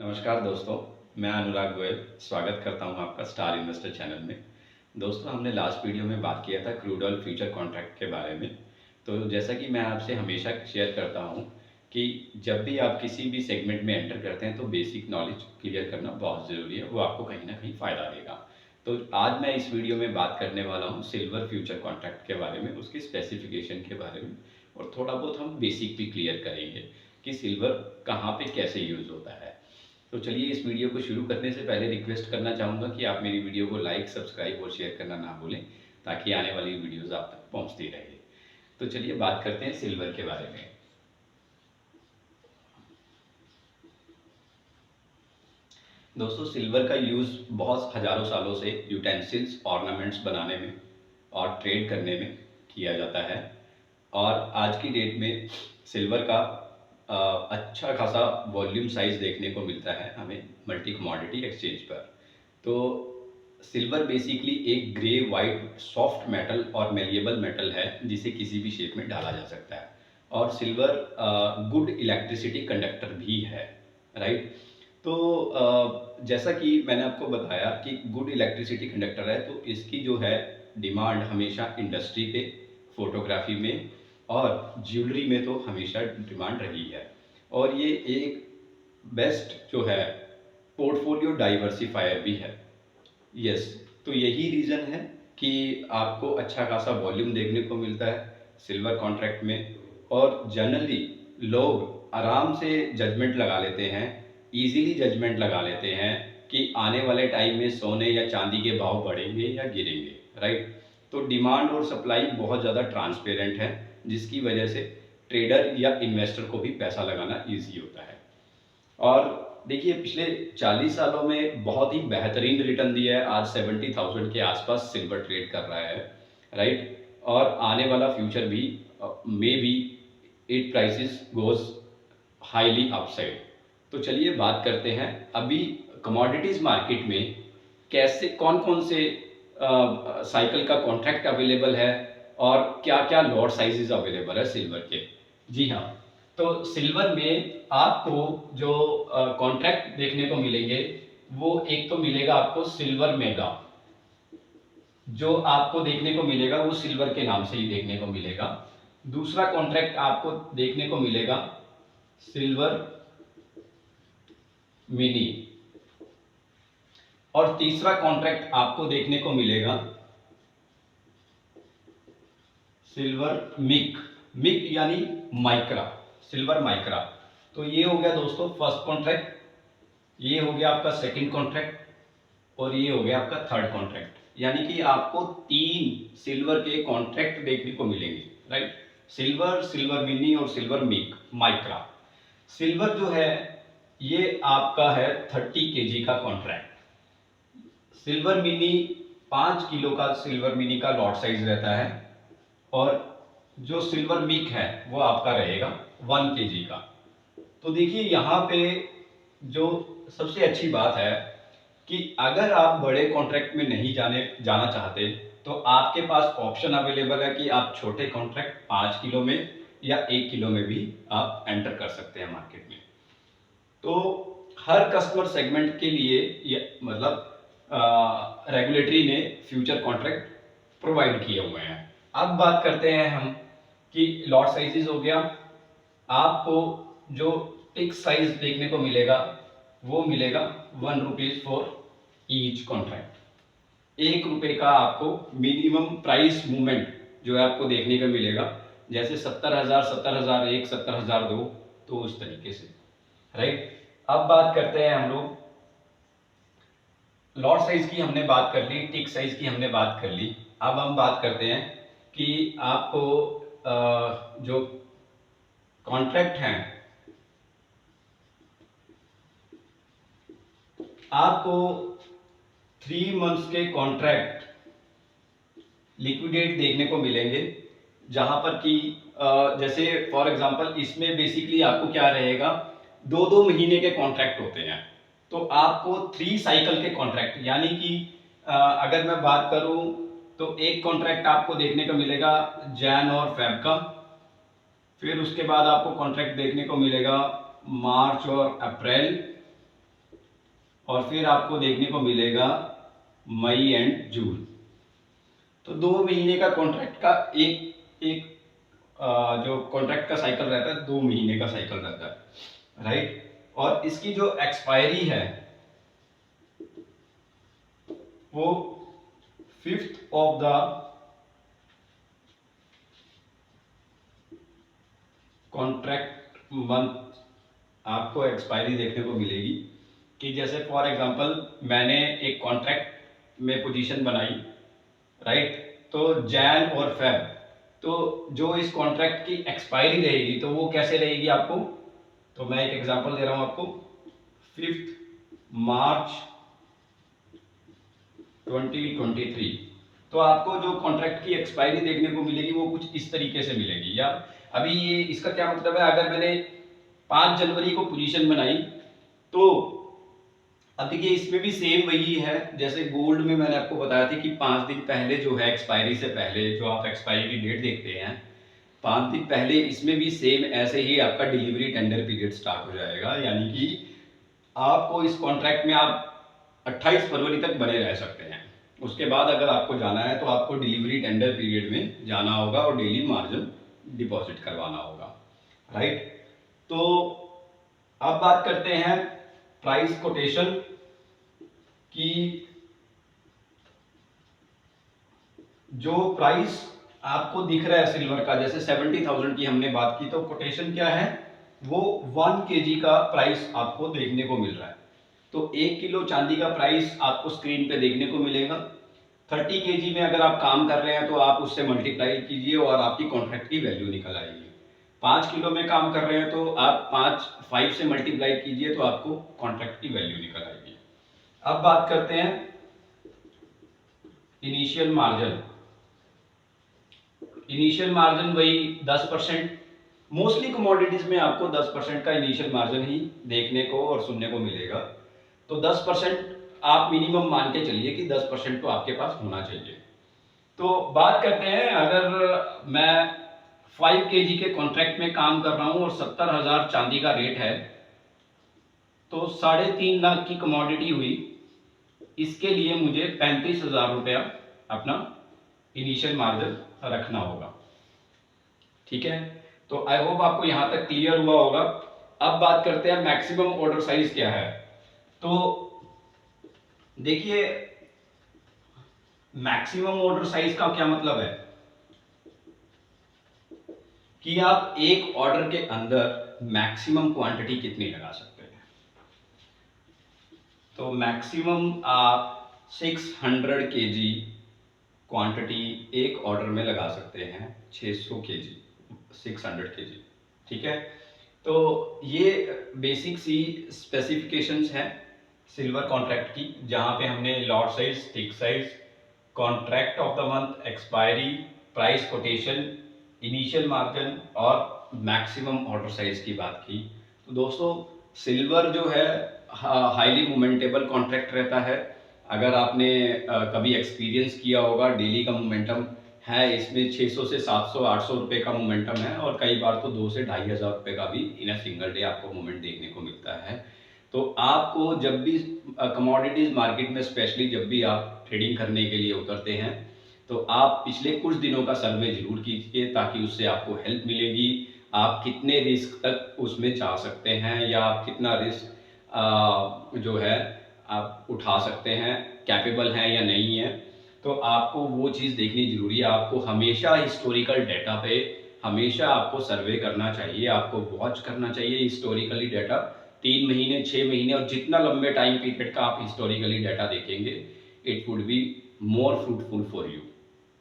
नमस्कार दोस्तों, मैं अनुराग गोयल स्वागत करता हूं आपका स्टार इन्वेस्टर चैनल में। दोस्तों, हमने लास्ट वीडियो में बात किया था क्रूड ऑयल फ्यूचर कॉन्ट्रैक्ट के बारे में। तो जैसा कि मैं आपसे हमेशा शेयर करता हूं कि जब भी आप किसी भी सेगमेंट में एंटर करते हैं तो बेसिक नॉलेज क्लियर करना बहुत ज़रूरी है, वो आपको कहीं ना कहीं फ़ायदा देगा। तो आज मैं इस वीडियो में बात करने वाला हूँ सिल्वर फ्यूचर कॉन्ट्रैक्ट के बारे में, उसकी स्पेसिफिकेशन के बारे में, और थोड़ा बहुत हम बेसिक भी क्लियर करेंगे कि सिल्वर कहाँ पे कैसे यूज़ होता है। तो चलिए, इस वीडियो को शुरू करने से पहले रिक्वेस्ट करना चाहूँगा कि आप मेरी वीडियो को लाइक, सब्सक्राइब और शेयर करना ना भूलें, ताकि आने वाली वीडियोज़ आप तक पहुँचती रहे। तो चलिए बात करते हैं सिल्वर के बारे में। दोस्तों, सिल्वर का यूज़ बहुत हज़ारों सालों से यूटेंसिल्स, ऑर्नामेंट्स बनाने में और ट्रेड करने में किया जाता है। और आज की डेट में सिल्वर का अच्छा खासा वॉल्यूम साइज देखने को मिलता है हमें मल्टी कमोडिटी एक्सचेंज पर। तो सिल्वर बेसिकली एक ग्रे वाइट सॉफ्ट मेटल और मेलिएबल मेटल है, जिसे किसी भी शेप में डाला जा सकता है। और सिल्वर गुड इलेक्ट्रिसिटी कंडक्टर भी है, राइट। तो जैसा कि मैंने आपको बताया कि गुड इलेक्ट्रिसिटी कंडक्टर है, तो इसकी जो है डिमांड हमेशा इंडस्ट्री पे, फोटोग्राफी में और ज्वेलरी में तो हमेशा डिमांड रही है। और ये एक बेस्ट जो है पोर्टफोलियो डाइवर्सिफायर भी है। यस, तो यही रीज़न है कि आपको अच्छा खासा वॉल्यूम देखने को मिलता है सिल्वर कॉन्ट्रैक्ट में। और जनरली लोग आराम से जजमेंट लगा लेते हैं, इजीली जजमेंट लगा लेते हैं कि आने वाले टाइम में सोने या चांदी के भाव बढ़ेंगे या गिरेंगे, राइट। तो डिमांड और सप्लाई बहुत ज़्यादा ट्रांसपेरेंट है, जिसकी वजह से ट्रेडर या इन्वेस्टर को भी पैसा लगाना ईजी होता है। और देखिए, पिछले 40 सालों में बहुत ही बेहतरीन रिटर्न दिया है। आज 70,000 के आसपास सिल्वर ट्रेड कर रहा है, राइट। और आने वाला फ्यूचर भी may be it prices goes highly upside. तो चलिए बात करते हैं अभी कमोडिटीज मार्केट में कैसे, कौन कौन से साइकिल का कॉन्ट्रैक्ट अवेलेबल है और क्या क्या लॉट साइजेस अवेलेबल है सिल्वर के। जी हाँ, तो सिल्वर में आपको जो कॉन्ट्रैक्ट देखने को मिलेंगे, वो एक तो मिलेगा आपको सिल्वर मेगा। जो आपको देखने को मिलेगा वो सिल्वर के नाम से ही देखने को मिलेगा। दूसरा कॉन्ट्रैक्ट आपको देखने को मिलेगा सिल्वर मिनी। और तीसरा कॉन्ट्रैक्ट आपको देखने को मिलेगा सिल्वर मिक। मिक यानी माइक्रा, सिल्वर माइक्रा। तो ये हो गया दोस्तों फर्स्ट कॉन्ट्रैक्ट, ये हो गया आपका सेकंड कॉन्ट्रैक्ट और ये हो गया आपका थर्ड कॉन्ट्रैक्ट। यानी कि आपको 3 सिल्वर के कॉन्ट्रैक्ट देखने को मिलेंगे, राइट। सिल्वर, सिल्वर मिनी और सिल्वर मिक माइक्रा। सिल्वर जो है ये आपका है 30 केजी का कॉन्ट्रैक्ट। सिल्वर मिनी 5 किलो का सिल्वर मिनी का लॉट साइज रहता है। और जो सिल्वर मिक है वो आपका रहेगा 1 केजी का। तो देखिए, यहाँ पे जो सबसे अच्छी बात है कि अगर आप बड़े कॉन्ट्रैक्ट में नहीं जाना चाहते, तो आपके पास ऑप्शन अवेलेबल है कि आप छोटे कॉन्ट्रैक्ट 5 किलो में या 1 किलो में भी आप एंटर कर सकते हैं मार्केट में। तो हर कस्टमर सेगमेंट के लिए ये मतलब रेगुलेटरी ने फ्यूचर कॉन्ट्रैक्ट प्रोवाइड किए हुए हैं। अब बात करते हैं हम कि लॉट साइजेस हो गया। आपको जो टिक साइज देखने को मिलेगा वो मिलेगा 1 रुपीज फॉर ईच कॉन्ट्रैक्ट। 1 रुपए का आपको मिनिमम प्राइस मूवमेंट जो है आपको देखने को मिलेगा। जैसे 70,000, 70,001, 70,002, तो उस तरीके से, राइट। अब बात करते हैं हम लोग, लॉट साइज की हमने बात कर ली, टिक साइज की हमने बात कर ली। अब हम बात करते हैं कि आपको जो कॉन्ट्रैक्ट हैं, आपको 3 मंथ्स के कॉन्ट्रैक्ट लिक्विडेट देखने को मिलेंगे। जहां पर कि जैसे फॉर एग्जांपल इसमें बेसिकली आपको क्या रहेगा, 2-2 महीने के कॉन्ट्रैक्ट होते हैं। तो आपको 3 साइकिल के कॉन्ट्रैक्ट, यानी कि अगर मैं बात करूं तो एक कॉन्ट्रैक्ट आपको देखने को मिलेगा जैन और फेब का। फिर उसके बाद आपको कॉन्ट्रैक्ट देखने को मिलेगा मार्च और अप्रैल। और फिर आपको देखने को मिलेगा मई एंड जून। तो 2 महीने का कॉन्ट्रैक्ट का एक एक जो कॉन्ट्रैक्ट का साइकिल रहता है 2 महीने का साइकिल रहता है, राइट। और इसकी जो एक्सपायरी है वो 5th of the contract month आपको एक्सपायरी देखने को मिलेगी। कि जैसे फॉर एग्जांपल मैंने एक कॉन्ट्रैक्ट में पोजीशन बनाई, राइट, तो जैन और फेब, तो जो इस कॉन्ट्रैक्ट की एक्सपायरी रहेगी तो वो कैसे रहेगी आपको, तो मैं एक एग्जांपल दे रहा हूं आपको, 5 मार्च 2023। तो आपको जो कॉन्ट्रैक्ट की एक्सपायरी देखने को मिलेगी वो कुछ इस तरीके से मिलेगी। या अभी ये इसका क्या मतलब है, अगर मैंने 5 जनवरी को पोजीशन बनाई तो अब देखिए इसमें भी सेम वही है जैसे गोल्ड में मैंने आपको बताया था कि 5 दिन पहले जो है एक्सपायरी से पहले जो आप एक्सपायरी की डेट देखते हैं 5 दिन पहले, इसमें भी सेम ऐसे ही आपका डिलीवरी टेंडर पीरियड स्टार्ट हो जाएगा। यानी कि आपको इस कॉन्ट्रैक्ट में आप 28 फरवरी तक बने रह सकते हैं। उसके बाद अगर आपको जाना है तो आपको डिलीवरी टेंडर पीरियड में जाना होगा और डेली मार्जिन डिपॉजिट करवाना होगा, राइट। तो अब बात करते हैं प्राइस कोटेशन की। जो प्राइस आपको दिख रहा है सिल्वर का, जैसे 70,000 की हमने बात की, तो कोटेशन क्या है, वो 1 kg का प्राइस आपको देखने को मिल रहा है। तो 1 किलो चांदी का प्राइस आपको स्क्रीन पे देखने को मिलेगा। 30 kg में अगर आप काम कर रहे हैं तो आप उससे मल्टीप्लाई कीजिए और आपकी कॉन्ट्रैक्ट की वैल्यू निकल आएगी। 5 किलो में काम कर रहे हैं तो आप 5 से मल्टीप्लाई कीजिए तो आपको कॉन्ट्रैक्ट की वैल्यू निकल आएगी। अब बात करते हैं इनिशियल मार्जिन। इनिशियल मार्जिन वही 10%। मोस्टली कमोडिटीज में आपको 10% का इनिशियल मार्जिन ही देखने को और सुनने को मिलेगा। तो 10% आप मिनिमम मान के चलिए कि 10% तो आपके पास होना चाहिए। तो बात करते हैं, अगर मैं 5 kg के कॉन्ट्रैक्ट में काम कर रहा हूं और 70,000 चांदी का रेट है तो 3.5 लाख की कमोडिटी हुई। इसके लिए मुझे 35,000 रुपया अपना इनिशियल मार्जिन रखना होगा, ठीक है। तो आई होप आपको यहां तक क्लियर हुआ होगा। अब बात करते हैं मैक्सिमम ऑर्डर साइज क्या है। तो देखिए मैक्सिमम ऑर्डर साइज का क्या मतलब है कि आप एक ऑर्डर के अंदर मैक्सिमम क्वांटिटी कितनी लगा सकते हैं। तो मैक्सिमम आप 600 kg क्वांटिटी एक ऑर्डर में लगा सकते हैं, 600 kg 600 kg, ठीक है। तो ये बेसिक सी स्पेसिफिकेशंस हैं सिल्वर कॉन्ट्रैक्ट की, जहां पे हमने lot size, tick size, contract of the month, expiry, price quotation, initial margin और मैक्सिमम ऑर्डर साइज की बात की। तो दोस्तों सिल्वर जो है हाईली मोमेंटेबल कॉन्ट्रैक्ट रहता है। अगर आपने कभी एक्सपीरियंस किया होगा, डेली का मोमेंटम है इसमें 600 से 700 800 रुपये का मोमेंटम है और कई बार तो 2 से 2,500 रुपये का भी इन अ सिंगल डे आपको मोमेंट देखने को मिलता है। तो आपको जब भी कमोडिटीज मार्केट में स्पेशली जब भी आप ट्रेडिंग करने के लिए उतरते हैं तो आप पिछले कुछ दिनों का सर्वे जरूर कीजिए ताकि उससे आपको हेल्प मिलेगी। आप कितने रिस्क तक उसमें जा सकते हैं या आप कितना रिस्क जो है आप उठा सकते हैं, कैपेबल हैं या नहीं है, तो आपको वो चीज़ देखनी जरूरी है। आपको हमेशा हिस्टोरिकल डाटा पे हमेशा आपको सर्वे करना चाहिए, आपको वॉच करना चाहिए हिस्टोरिकली डाटा। 3 महीने, 6 महीने और जितना लंबे टाइम पीरियड का आप हिस्टोरिकली डाटा देखेंगे it would be more fruitful for you.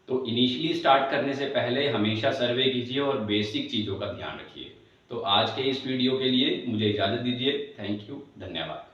तो इनिशियली स्टार्ट करने से पहले हमेशा सर्वे कीजिए और बेसिक चीज़ों का ध्यान रखिए। तो आज के इस वीडियो के लिए मुझे इजाज़त दीजिए। थैंक यू, धन्यवाद।